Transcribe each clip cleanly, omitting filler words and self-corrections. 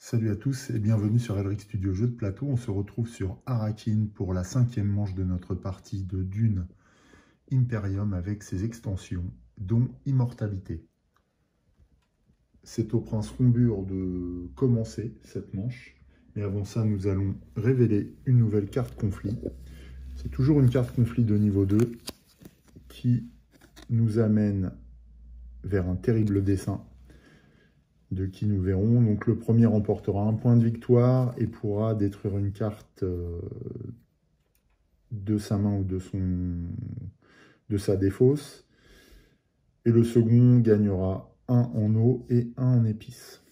Salut à tous et bienvenue sur Elric Studio Jeux de plateau. On se retrouve sur Arakin pour la 5e manche de notre partie de Dune Imperium avec ses extensions, dont Immortalité. C'est au prince Rombur de commencer cette manche. Mais avant ça, nous allons révéler une nouvelle carte conflit. C'est toujours une carte conflit de niveau 2 qui nous amène vers un terrible dessein de qui nous verrons. Donc le premier remportera un point de victoire et pourra détruire une carte de sa main ou de sa défausse. Et le second gagnera un en eau et un en épices.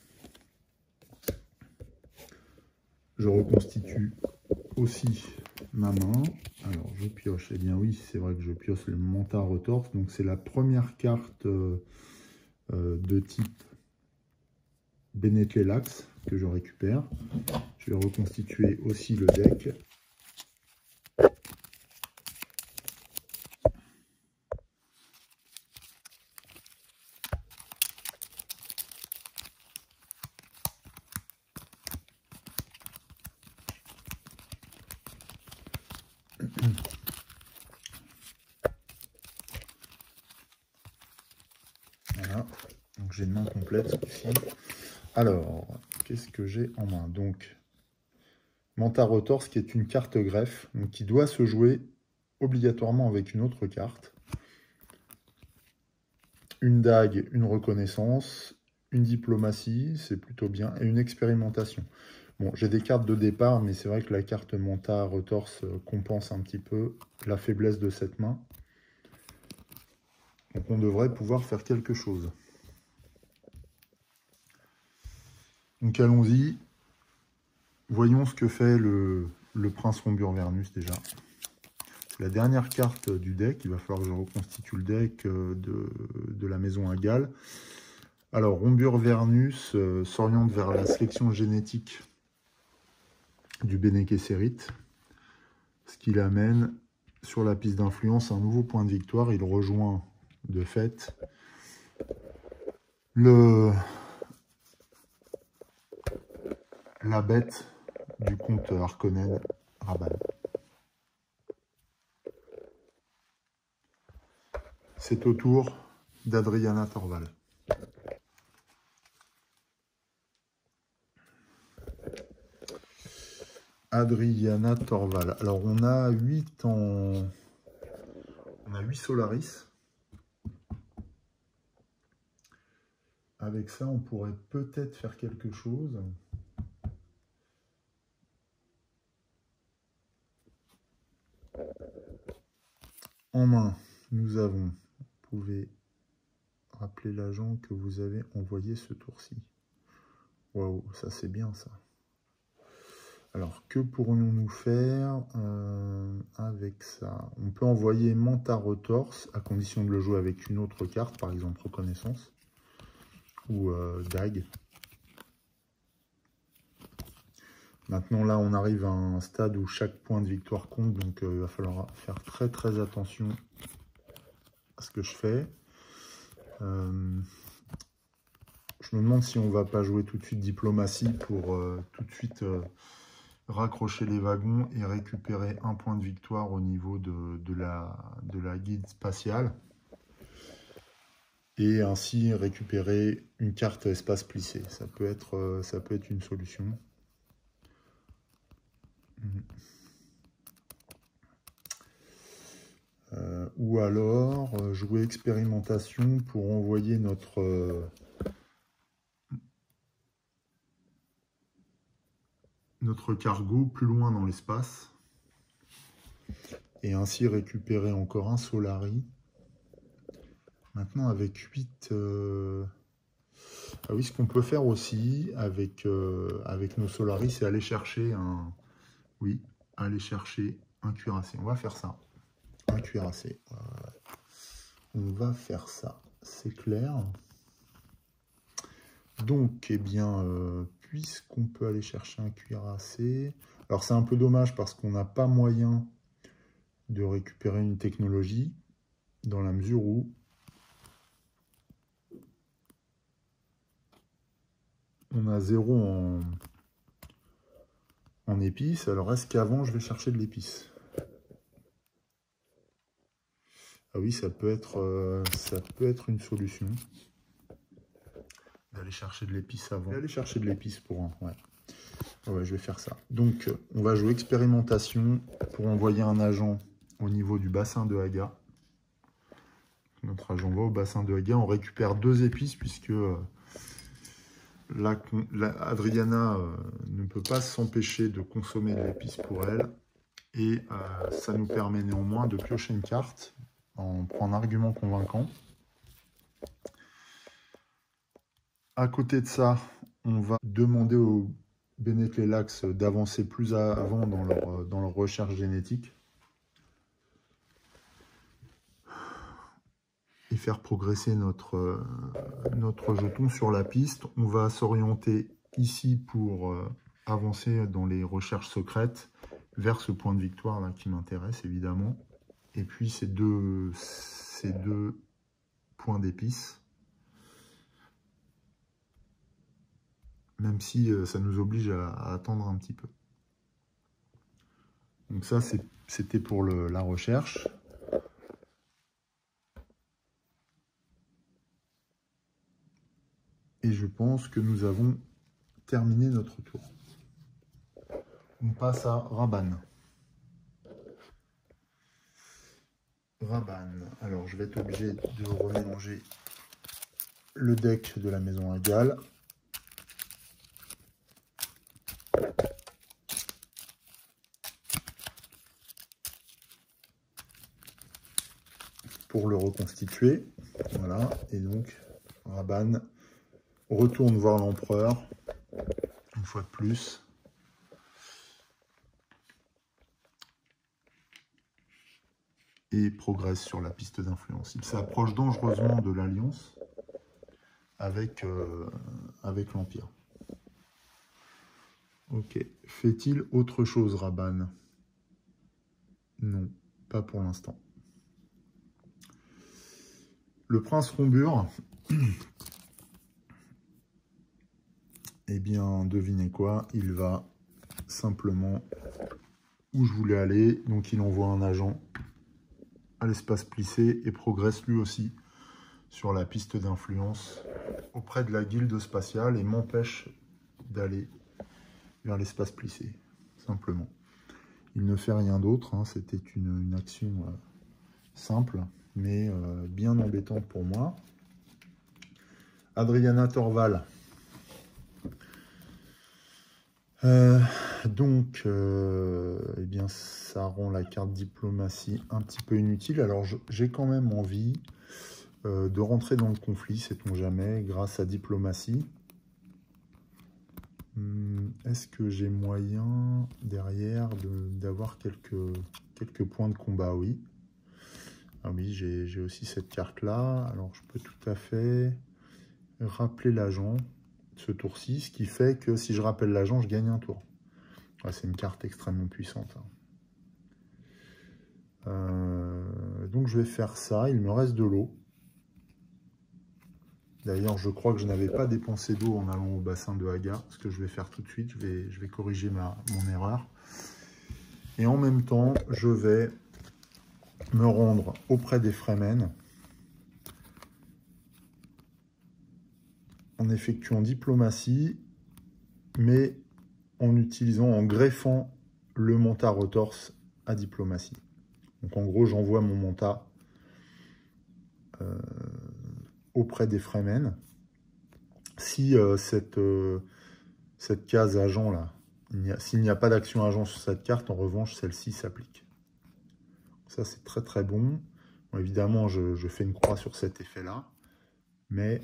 Je reconstitue aussi ma main. Alors je pioche. Eh bien oui, c'est vrai que je pioche le Manta Retorse. Donc c'est la première carte de type Bennett-Lelax que je récupère. Je vais reconstituer aussi le deck. Voilà, donc j'ai une main complète ici. Alors, qu'est-ce que j'ai en main? Donc, Manta Retorse, qui est une carte greffe, donc qui doit se jouer obligatoirement avec une autre carte. Une dague, une reconnaissance, une diplomatie, c'est plutôt bien, et une expérimentation. Bon, j'ai des cartes de départ, mais c'est vrai que la carte Manta Retorse compense un petit peu la faiblesse de cette main. Donc on devrait pouvoir faire quelque chose. Donc allons-y. Voyons ce que fait le prince Rombur-Vernus déjà. C'est la dernière carte du deck. Il va falloir que je reconstitue le deck de la maison à Galles. Alors, Rombur-Vernus s'oriente vers la sélection génétique du Bene Gesserit, ce qui l'amène sur la piste d'influence à un nouveau point de victoire. Il rejoint de fait la bête du comte Harkonnen, Rabban. C'est au tour d'Adriana Torval. Adriana Torval. Alors on a 8 Solaris. Avec ça, on pourrait peut-être faire quelque chose. En main, nous avons, vous pouvez rappeler l'agent que vous avez envoyé ce tour-ci. Waouh, ça c'est bien ça. Alors, que pourrions-nous faire avec ça? On peut envoyer Manta Retorse, à condition de le jouer avec une autre carte, par exemple Reconnaissance, ou Dague. Maintenant, là, on arrive à un stade où chaque point de victoire compte, donc il va falloir faire très très attention à ce que je fais. Je me demande si on ne va pas jouer tout de suite diplomatie pour tout de suite raccrocher les wagons et récupérer un point de victoire au niveau de la guide spatiale. Et ainsi récupérer une carte espace plissé. Ça peut être une solution. Ou alors jouer expérimentation pour envoyer notre cargo plus loin dans l'espace et ainsi récupérer encore un Solari. Maintenant avec 8... Ah oui, ce qu'on peut faire aussi avec nos Solari, c'est aller chercher un... Oui, aller chercher un cuirassé. On va faire ça. Un cuirassé. On va faire ça. C'est clair. Donc, eh bien, puisqu'on peut aller chercher un cuirassé... Alors, c'est un peu dommage parce qu'on n'a pas moyen de récupérer une technologie dans la mesure où on a 0 en épices. Alors, est-ce qu'avant, je vais chercher de l'épice? Ah oui, ça peut être une solution d'aller chercher de l'épice avant. Aller chercher de l'épice pour un... Ouais. Ouais, je vais faire ça. Donc, on va jouer expérimentation pour envoyer un agent au niveau du bassin de Haga. Notre agent va au bassin de Haga. On récupère 2 épices puisque Adriana ne peut pas s'empêcher de consommer de l'épice pour elle. Et ça nous permet néanmoins de piocher une carte. On prend un argument convaincant. À côté de ça, on va demander aux Bennett-Lax d'avancer plus avant dans leur recherche génétique et faire progresser notre jeton sur la piste. On va s'orienter ici pour avancer dans les recherches secrètes vers ce point de victoire là qui m'intéresse évidemment. Et puis ces deux points d'épices. Même si ça nous oblige à attendre un petit peu. Donc ça, c'était pour la recherche. Et je pense que nous avons terminé notre tour. On passe à Rabanne. Rabanne. Alors, je vais être obligé de remélanger le deck de la maison Hagal. Pour le reconstituer. Voilà. Et donc, Rabanne retourne voir l'empereur. Une fois de plus. Et progresse sur la piste d'influence. Il s'approche dangereusement de l'alliance avec l'Empire. Ok. Fait-il autre chose, Rabanne? Non, pas pour l'instant. Le prince Rombur, eh bien, devinez quoi, il va simplement où je voulais aller. Donc, il envoie un agent à l'espace plissé et progresse lui aussi sur la piste d'influence auprès de la guilde spatiale et m'empêche d'aller vers l'espace plissé, simplement. Il ne fait rien d'autre, hein. C'était une action simple, mais bien embêtante pour moi. Adriana Torval. Donc, eh bien, ça rend la carte diplomatie un petit peu inutile. Alors, j'ai quand même envie de rentrer dans le conflit, sait-on jamais, grâce à diplomatie. Est-ce que j'ai moyen, derrière, d'avoir quelques points de combat? Oui. Ah oui, j'ai aussi cette carte-là. Alors, je peux tout à fait rappeler l'agent ce tour-ci, ce qui fait que si je rappelle l'agent, je gagne un tour. Ouais, c'est une carte extrêmement puissante. Donc, je vais faire ça. Il me reste de l'eau. D'ailleurs, je crois que je n'avais pas dépensé d'eau en allant au bassin de Haga. Ce que je vais faire tout de suite, je vais corriger mon erreur. Et en même temps, je vais me rendre auprès des Fremen en effectuant diplomatie, mais en greffant le Monta Rotors à diplomatie. Donc en gros, j'envoie mon Monta auprès des Fremen. Si cette case agent là, s'il n'y a pas d'action agent sur cette carte, en revanche, celle-ci s'applique. Ça, c'est très très bon. Bon, évidemment, je fais une croix sur cet effet-là. Mais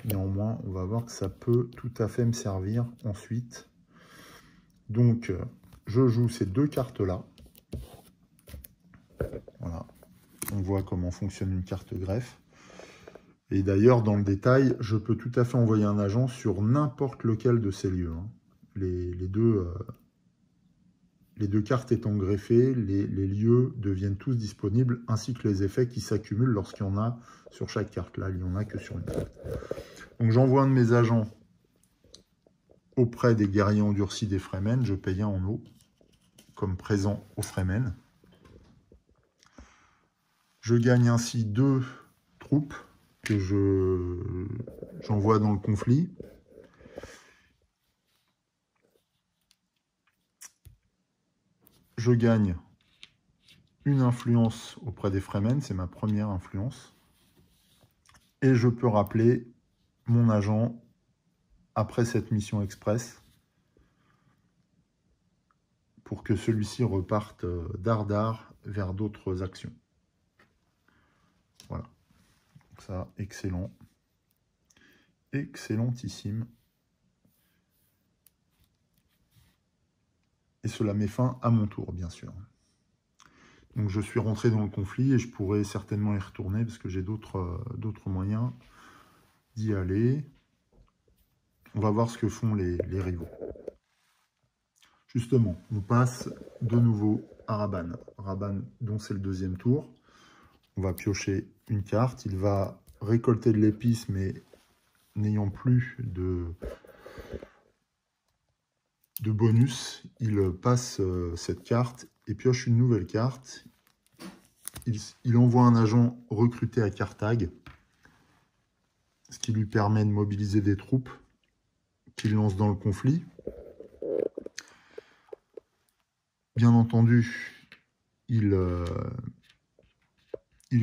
néanmoins, on va voir que ça peut tout à fait me servir ensuite. Donc, je joue ces deux cartes-là. Voilà. On voit comment fonctionne une carte greffe. Et d'ailleurs, dans le détail, je peux tout à fait envoyer un agent sur n'importe lequel de ces lieux. Hein. Les deux cartes étant greffées, les lieux deviennent tous disponibles, ainsi que les effets qui s'accumulent lorsqu'il y en a sur chaque carte. Là, il n'y en a que sur une carte. Donc j'envoie un de mes agents auprès des guerriers endurcis des Fremen, je paye un en eau, comme présent aux Fremen. Je gagne ainsi 2 troupes que j'envoie dans le conflit. Je gagne une influence auprès des Fremen, c'est ma première influence. Et je peux rappeler mon agent après cette mission express pour que celui-ci reparte d'Ardar vers d'autres actions. Voilà. Donc ça, excellent. Excellentissime. Et cela met fin à mon tour, bien sûr. Donc je suis rentré dans le conflit et je pourrais certainement y retourner parce que j'ai d'autres moyens d'y aller. On va voir ce que font les rivaux. Justement, on passe de nouveau à Raban. Raban, dont c'est le 2e tour. On va piocher une carte. Il va récolter de l'épice, mais n'ayant plus de bonus, il passe cette carte et pioche une nouvelle carte. Il envoie un agent recruté à Carthage, ce qui lui permet de mobiliser des troupes qu'il lance dans le conflit. Bien entendu, il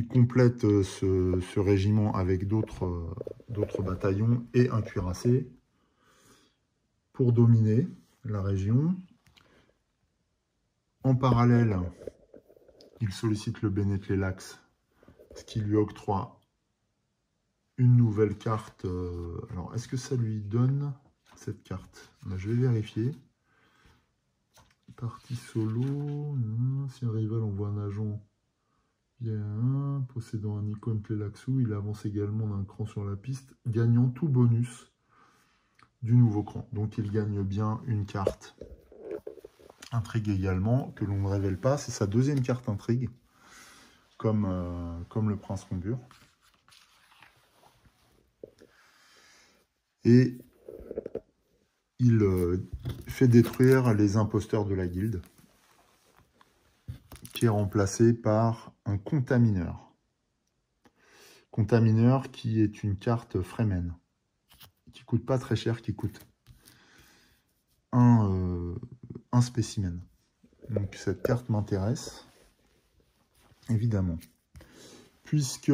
complète ce régiment avec d'autres bataillons et un cuirassé pour dominer la région. En parallèle, il sollicite le Bene-Tleilax, ce qui lui octroie une nouvelle carte. Alors, est-ce que ça lui donne cette carte? Je vais vérifier. Partie solo. Si un rival envoie un agent bien possédant un icône Tleilaxu, il avance également d'un cran sur la piste, gagnant tout bonus du nouveau cran. Donc il gagne bien une carte intrigue également, que l'on ne révèle pas. C'est sa 2e carte intrigue, comme le prince Rombur. Et il fait détruire les imposteurs de la guilde, qui est remplacé par un contamineur. Contamineur qui est une carte Fremen, qui coûte pas très cher, qui coûte un spécimen. Donc cette carte m'intéresse, évidemment. Puisque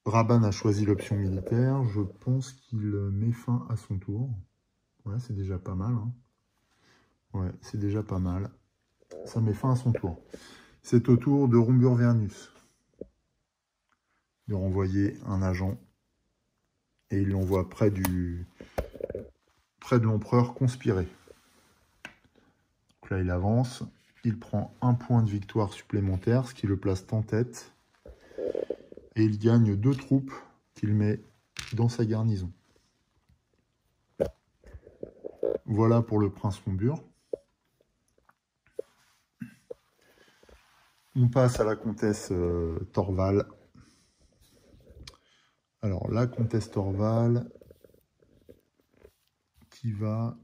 Raban a choisi l'option militaire, je pense qu'il met fin à son tour. Ouais, c'est déjà pas mal. Hein. Ouais, c'est déjà pas mal. Ça met fin à son tour. C'est au tour de Rombur-Vernus de renvoyer un agent. Et il l'envoie près de l'empereur conspiré. Donc là, il avance. Il prend un point de victoire supplémentaire, ce qui le place en tête. Et il gagne 2 troupes qu'il met dans sa garnison. Voilà pour le prince Rombur. On passe à la comtesse Torval. Alors, la comtesse Torval qui va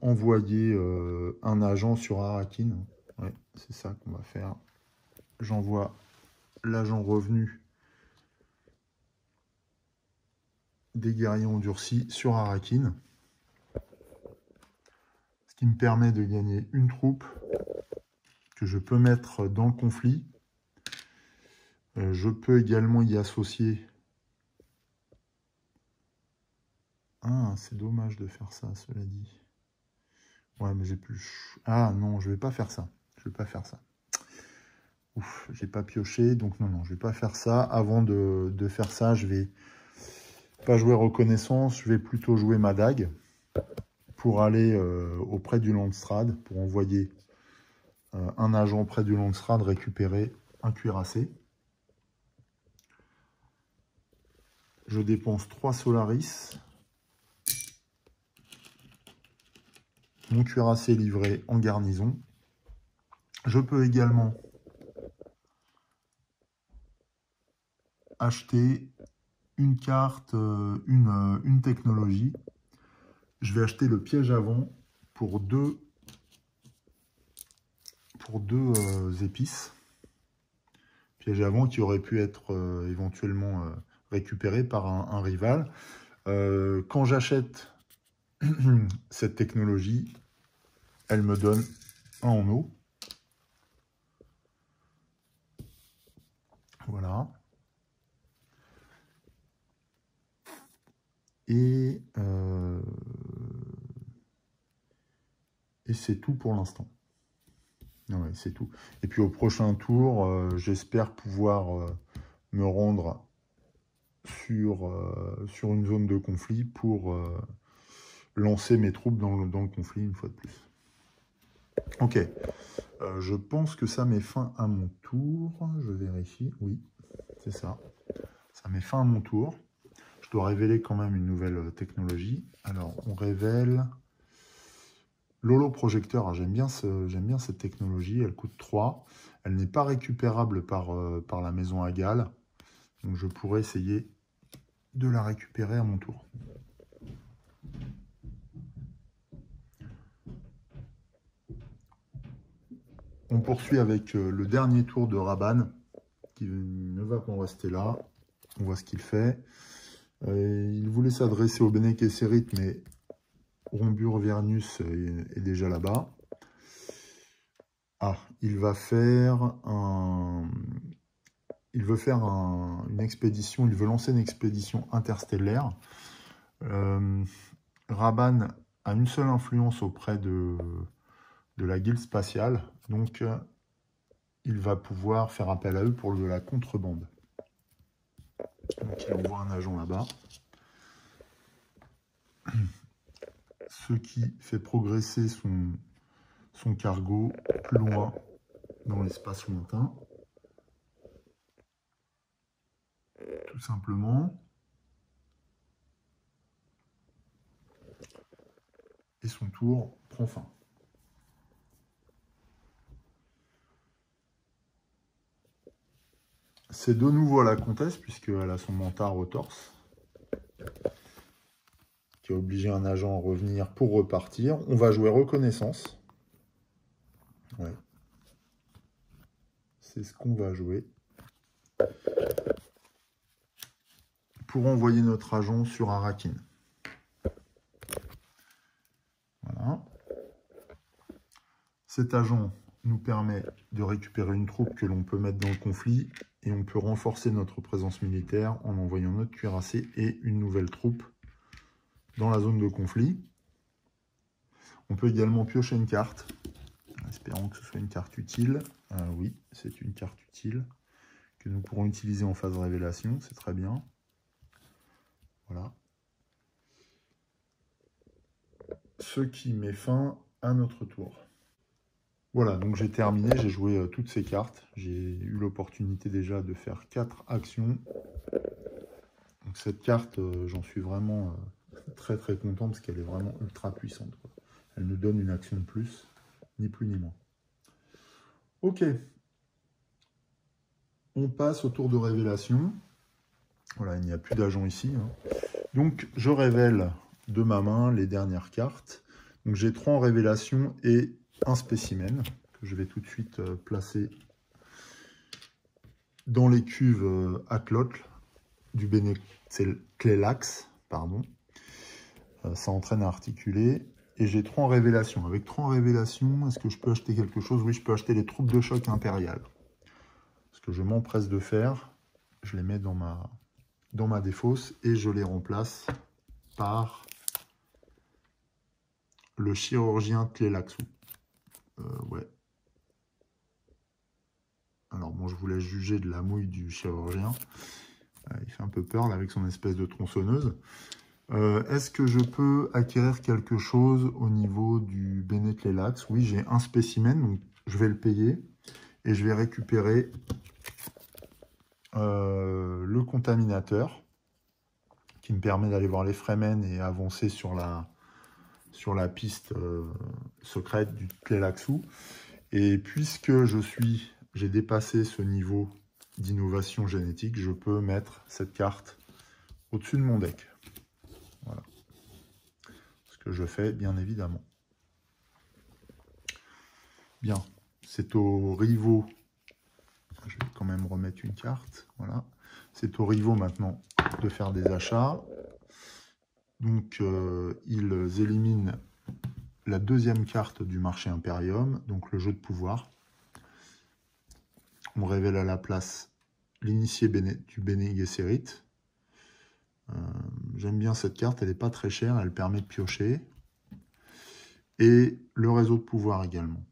envoyer un agent sur Arrakeen. Ouais, c'est ça qu'on va faire. J'envoie l'agent revenu des guerriers endurcis sur Arrakeen. Ce qui me permet de gagner une troupe que je peux mettre dans le conflit. Je peux également y associer... Ah, c'est dommage de faire ça, cela dit. Ouais, mais j'ai plus... Ah non, je vais pas faire ça. Je vais pas faire ça. Ouf, j'ai pas pioché, donc non, je vais pas faire ça. Avant de faire ça, je vais pas jouer reconnaissance, je vais plutôt jouer ma dague pour aller auprès du Landsraad, pour envoyer un agent auprès du Landsraad récupérer un cuirassé. Je dépense 3 Solaris. Mon cuirassé est livré en garnison. Je peux également acheter une carte, une technologie. Je vais acheter le piège avant pour deux épices. Piège avant qui aurait pu être éventuellement récupéré par un rival. Quand j'achète cette technologie, elle me donne un en eau. Voilà. Et c'est tout pour l'instant. Ouais, c'est tout. Et puis au prochain tour, j'espère pouvoir me rendre sur une zone de conflit pour lancer mes troupes dans le conflit une fois de plus. Ok. Je pense que ça met fin à mon tour. Je vérifie. Oui, c'est ça. Ça met fin à mon tour. Je dois révéler quand même une nouvelle technologie. Alors, on révèle l'holoprojecteur. Ah, j'aime bien cette technologie. Elle coûte 3. Elle n'est pas récupérable par la maison Agal. Donc, je pourrais essayer de la récupérer à mon tour. On poursuit avec le dernier tour de Raban, qui ne va pas rester là. On voit ce qu'il fait. Il voulait s'adresser au Bene Gesserit, mais Rombur Vernus est déjà là-bas. Ah, il veut faire une expédition, il veut lancer une expédition interstellaire. Raban a une seule influence auprès de la guilde spatiale, donc il va pouvoir faire appel à eux pour de la contrebande. Donc il envoie un agent là-bas. Ce qui fait progresser son cargo plus loin dans l'espace lointain. Tout simplement. Et son tour prend fin. C'est de nouveau à la comtesse, puisqu'elle a son mentard au torse, qui a obligé un agent à revenir pour repartir. On va jouer reconnaissance. Ouais. C'est ce qu'on va jouer. Pour envoyer notre agent sur Arrakeen. Voilà. Cet agent nous permet de récupérer une troupe que l'on peut mettre dans le conflit et on peut renforcer notre présence militaire en envoyant notre cuirassé et une nouvelle troupe dans la zone de conflit. On peut également piocher une carte, espérons que ce soit une carte utile. Oui, c'est une carte utile que nous pourrons utiliser en phase de révélation, c'est très bien. Voilà. Ce qui met fin à notre tour. Voilà, donc j'ai terminé, j'ai joué toutes ces cartes. J'ai eu l'opportunité déjà de faire 4 actions. Donc cette carte, j'en suis vraiment très très content parce qu'elle est vraiment ultra puissante, quoi. Elle nous donne une action de plus, ni plus ni moins. Ok. On passe au tour de révélation. Voilà, il n'y a plus d'agent ici, hein. Donc je révèle de ma main les dernières cartes. Donc j'ai 3 en révélation et un spécimen que je vais tout de suite placer dans les cuves Atlotl du Bene Tleilax, pardon. Ça entraîne à articuler. Et j'ai 3 en révélation. Avec 3 en révélation, est-ce que je peux acheter quelque chose? Oui, je peux acheter les troupes de choc impériales. Ce que je m'empresse de faire, je les mets dans ma défausse et je les remplace par le chirurgien Tleilaxu. Ouais. Alors bon, je vous laisse juger de la mouille du chirurgien. Il fait un peu peur là avec son espèce de tronçonneuse. Est-ce que je peux acquérir quelque chose au niveau du Bene Tleilax? Oui, j'ai un spécimen, donc je vais le payer. Et je vais récupérer le contaminateur qui me permet d'aller voir les Fremen et avancer sur la piste secrète du Tleilaxu. Et puisque j'ai dépassé ce niveau d'innovation génétique, je peux mettre cette carte au-dessus de mon deck. Voilà. Ce que je fais, bien évidemment. Bien, c'est au rivaux. Je vais quand même remettre une carte. Voilà. C'est au rivaux maintenant de faire des achats. Donc, ils éliminent la deuxième carte du marché Imperium, donc le jeu de pouvoir. On révèle à la place l'initié du Bene Gesserit. J'aime bien cette carte, elle n'est pas très chère, elle permet de piocher. Et le réseau de pouvoir également.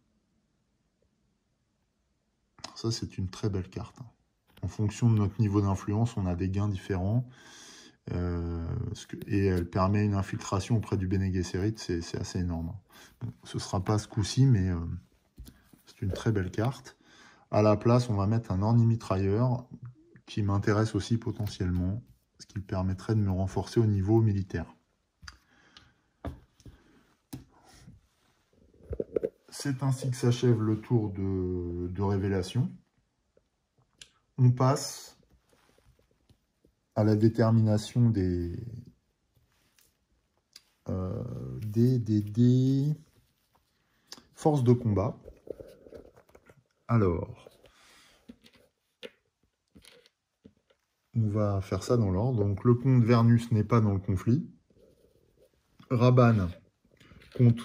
Ça, c'est une très belle carte. En fonction de notre niveau d'influence, on a des gains différents. Et elle permet une infiltration auprès du Bene Gesserit, c'est assez énorme. Bon, ce ne sera pas ce coup-ci, mais c'est une très belle carte. À la place, on va mettre un ornimitrailleur qui m'intéresse aussi potentiellement, ce qui permettrait de me renforcer au niveau militaire. C'est ainsi que s'achève le tour de révélation. On passe à la détermination des forces de combat. Alors, on va faire ça dans l'ordre. Donc, le comte Vernus n'est pas dans le conflit. Rabanne compte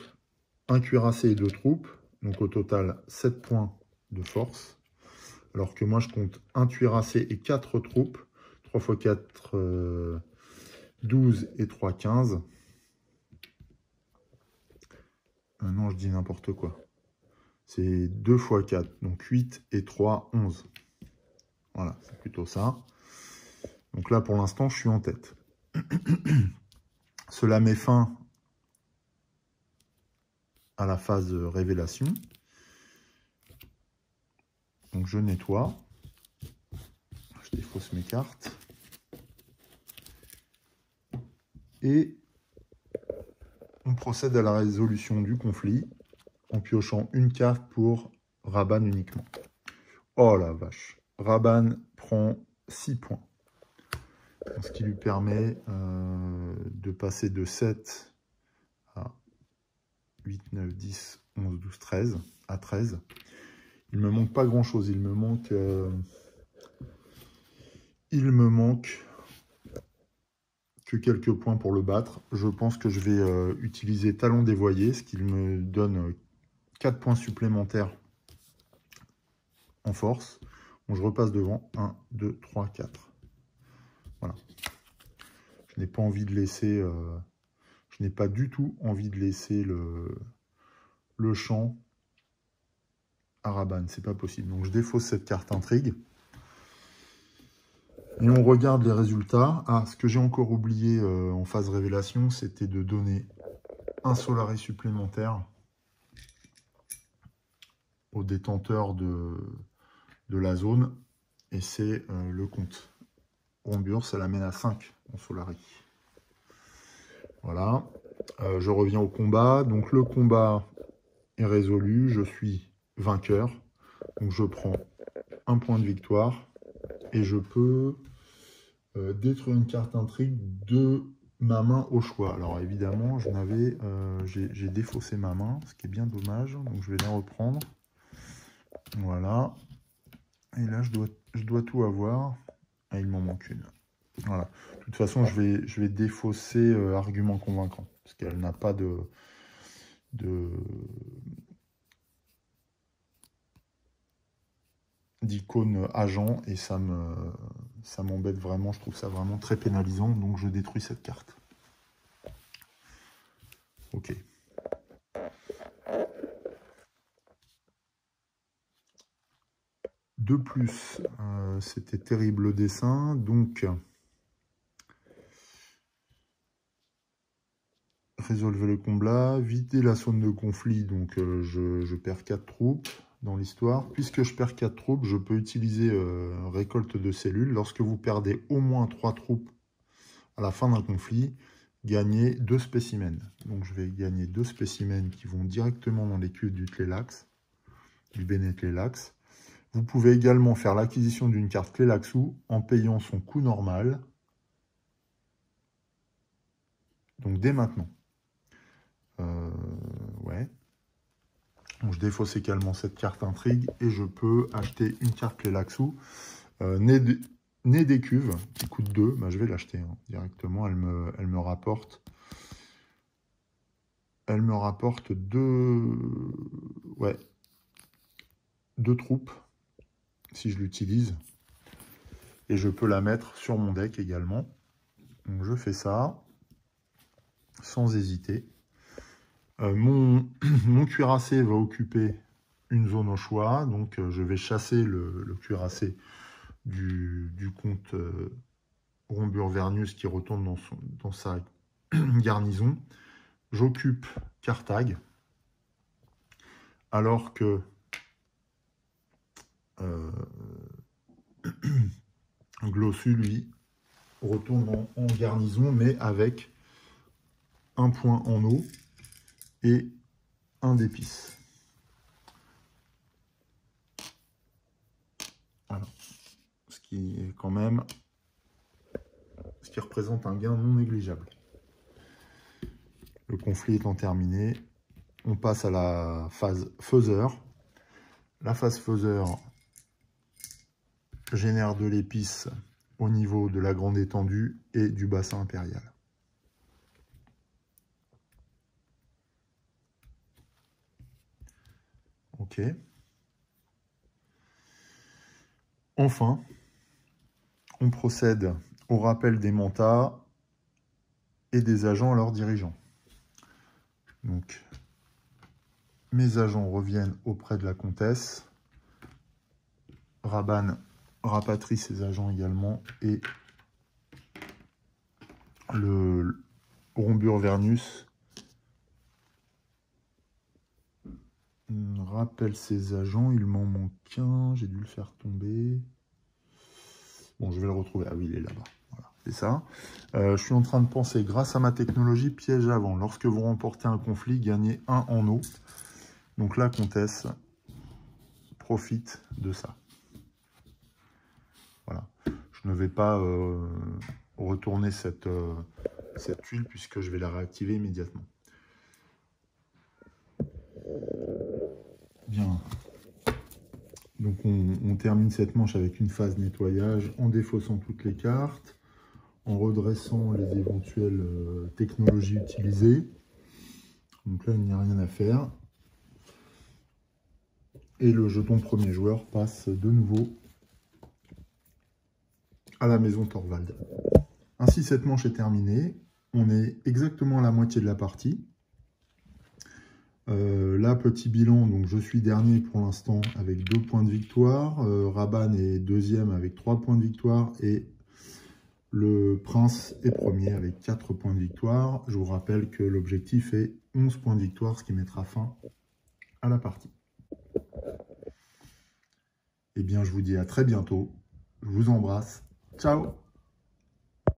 un cuirassé et 2 troupes. Donc, au total, 7 points de force. Alors que moi, je compte un cuirassé et 4 troupes. 3 x 4, 12 et 3, 15. Non, je dis n'importe quoi. C'est 2 x 4, donc 8 et 3, 11. Voilà, c'est plutôt ça. Donc là, pour l'instant, je suis en tête. Cela met fin à la phase de révélation. Donc je nettoie. Je défausse mes cartes. Et on procède à la résolution du conflit en piochant une carte pour Rabanne uniquement. Oh la vache. Rabanne prend 6 points. Ce qui lui permet de passer de 7 à 8, 9, 10, 11, 12, 13 à 13. Il me manque pas grand chose. Il me manque que quelques points pour le battre. Je pense que je vais utiliser Talon dévoyé, ce qui me donne 4 points supplémentaires en force. Bon, je repasse devant. 1, 2, 3, 4. Voilà. Je n'ai pas envie de laisser... je n'ai pas du tout envie de laisser le champ à Rabanne. C'est pas possible. Donc je défausse cette carte intrigue. Et on regarde les résultats. Ah, ce que j'ai encore oublié en phase révélation, c'était de donner un Solaré supplémentaire au détenteur de la zone. Et c'est le comte Rombur, ça l'amène à 5 en Solaré. Voilà. Je reviens au combat. Donc le combat est résolu. Je suis vainqueur. Donc je prends un point de victoire. Et je peux détruire une carte intrigue de ma main au choix. Alors évidemment, j'ai défaussé ma main, ce qui est bien dommage. Donc je vais la reprendre. Voilà. Et là, je dois tout avoir. Et il m'en manque une. Voilà. De toute façon, je vais défausser argument convaincant. Parce qu'elle n'a pas d'icône agent. Et ça m'embête vraiment. Je trouve ça vraiment très pénalisant. Donc je détruis cette carte. Ok. De plus, c'était terrible le dessin. Donc, résolvez le combat, vider la zone de conflit. Donc, je perds 4 troupes dans l'histoire. Puisque je perds 4 troupes, je peux utiliser récolte de cellules. Lorsque vous perdez au moins 3 troupes à la fin d'un conflit, gagnez 2 spécimens. Donc, je vais gagner 2 spécimens qui vont directement dans les cuves du Tleilax, du Bene Tleilax. Vous pouvez également faire l'acquisition d'une carte clé Laxou en payant son coût normal. Donc dès maintenant. Ouais. Donc je défausse également cette carte intrigue et je peux acheter une carte clé Laxou. Nez des cuves qui coûte 2. Bah, je vais l'acheter hein, directement. Elle me rapporte. Elle me rapporte 2 troupes si je l'utilise. Et je peux la mettre sur mon deck également. Donc je fais ça sans hésiter. Mon cuirassé va occuper une zone au choix. Donc je vais chasser le cuirassé du comte Rombur-Vernius qui retourne dans sa garnison. J'occupe Carthage. Alors que Glossu, lui, retourne en garnison, mais avec un point en eau et un d'épices. Voilà. Ce qui est quand même... ce qui représente un gain non négligeable. Le conflit étant terminé, on passe à la phase faiseur. La phase faiseur génère de l'épice au niveau de la grande étendue et du bassin impérial. Ok. Enfin, on procède au rappel des mandats et des agents à leurs dirigeants. Donc, mes agents reviennent auprès de la comtesse. Rabanne rapatrie ses agents également et le Rombur-Vernius rappelle ses agents. Il m'en manque un, j'ai dû le faire tomber. Bon, je vais le retrouver. Ah oui, il est là-bas. Voilà, c'est ça. Je suis en train de penser, grâce à ma technologie piège avant, lorsque vous remportez un conflit, gagnez 1 en eau. Donc la comtesse profite de ça. Voilà. Je ne vais pas retourner cette tuile puisque je vais la réactiver immédiatement. Bien. Donc on termine cette manche avec une phase nettoyage en défaussant toutes les cartes, en redressant les éventuelles technologies utilisées. Donc là, il n'y a rien à faire. Et le jeton premier joueur passe de nouveau à la maison Thorvald. Ainsi, cette manche est terminée. On est exactement à la moitié de la partie. Là, petit bilan, donc je suis dernier pour l'instant avec 2 points de victoire. Rabanne est deuxième avec 3 points de victoire. Et le prince est premier avec 4 points de victoire. Je vous rappelle que l'objectif est 11 points de victoire, ce qui mettra fin à la partie. Eh bien, je vous dis à très bientôt. Je vous embrasse. Ciao!